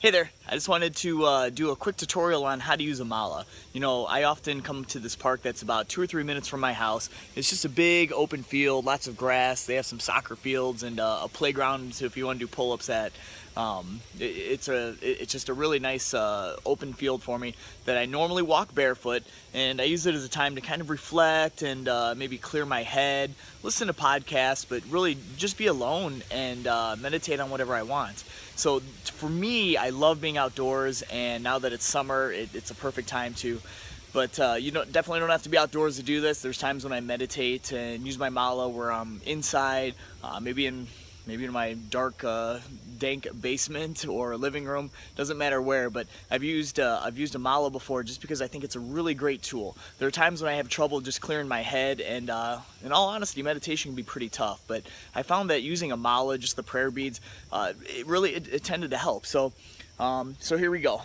Hey there, I just wanted to do a quick tutorial on how to use a mala. You know, I often come to this park that's about 2 or 3 minutes from my house. It's just a big open field, lots of grass. They have some soccer fields and a playground so if you want to do pull-ups at. It's just a really nice open field for me that I normally walk barefoot, and I use it as a time to kind of reflect and maybe clear my head, listen to podcasts, but really just be alone and meditate on whatever I want. So for me, I love being outdoors, and now that it's summer, it's a perfect time to. But you definitely don't have to be outdoors to do this. There's times when I meditate and use my mala where I'm inside, maybe in my dark, dank basement or living room. Doesn't matter where. But I've used a mala before just because I think it's a really great tool. There are times when I have trouble just clearing my head, and in all honesty, meditation can be pretty tough. But I found that using a mala, just the prayer beads, it tended to help. So here we go.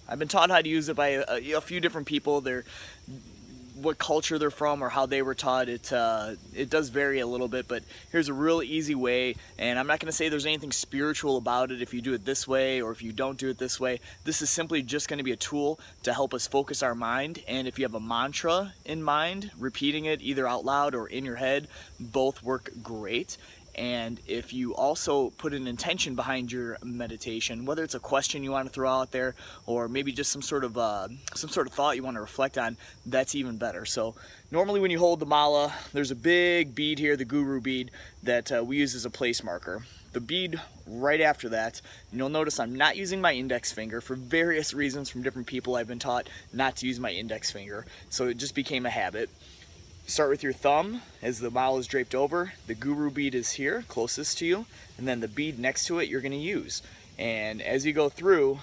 I've been taught how to use it by a few different people. What culture they're from or how they were taught, it does vary a little bit, but here's a real easy way. And I'm not going to say there's anything spiritual about it if you do it this way or if you don't do it this way. This is simply just going to be a tool to help us focus our mind. And if you have a mantra in mind, repeating it either out loud or in your head, both work great. And if you also put an intention behind your meditation, whether it's a question you want to throw out there or maybe just some sort of thought you want to reflect on, that's even better. So normally when you hold the mala, there's a big bead here, the guru bead, that we use as a place marker. The bead right after that, and you'll notice I'm not using my index finger for various reasons from different people. I've been taught not to use my index finger, so it just became a habit. Start with your thumb as the mala is draped over. The guru bead is here, closest to you, and then the bead next to it you're going to use. And as you go through,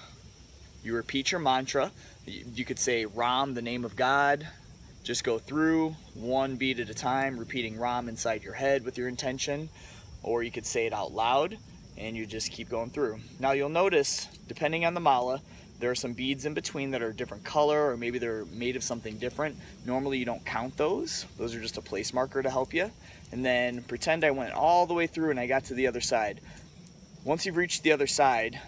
you repeat your mantra. You could say Ram, the name of God. Just go through one bead at a time, repeating Ram inside your head with your intention. Or you could say it out loud, and you just keep going through. Now you'll notice, depending on the mala, there are some beads in between that are a different color, or maybe they're made of something different. Normally you don't count those. Those are just a place marker to help you. And then pretend I went all the way through and I got to the other side. Once you've reached the other side,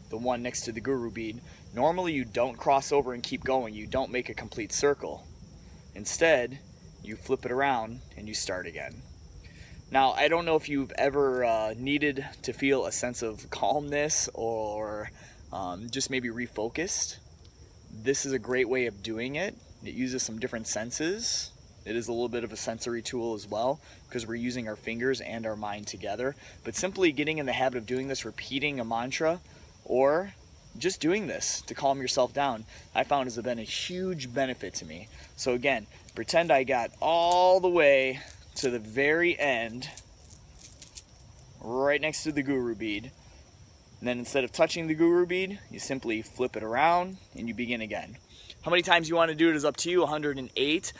the one next to the guru bead, normally you don't cross over and keep going. You don't make a complete circle. Instead, you flip it around and you start again. Now, I don't know if you've ever needed to feel a sense of calmness or just maybe refocused. This is a great way of doing it. It uses some different senses. It is a little bit of a sensory tool as well because we're using our fingers and our mind together. But simply getting in the habit of doing this, repeating a mantra, or just doing this to calm yourself down, I found has been a huge benefit to me. So again, pretend I got all the way to the very end, right next to the guru bead. And then instead of touching the guru bead, you simply flip it around and you begin again. How many times you want to do it is up to you. 108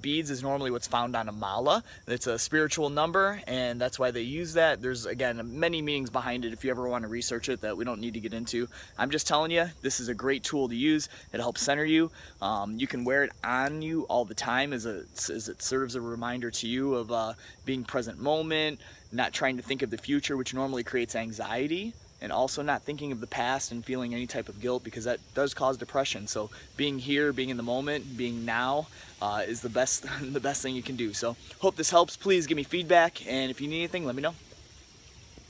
beads is normally what's found on a mala. It's a spiritual number, and that's why they use that. There's, again, many meanings behind it if you ever want to research it that we don't need to get into. I'm just telling you, this is a great tool to use. It helps center you. You can wear it on you all the time as it serves a reminder to you of being present moment, not trying to think of the future, which normally creates anxiety, and also not thinking of the past and feeling any type of guilt, because that does cause depression. So being here, being in the moment, being now is the best thing you can do. So hope this helps. Please give me feedback, and if you need anything, let me know.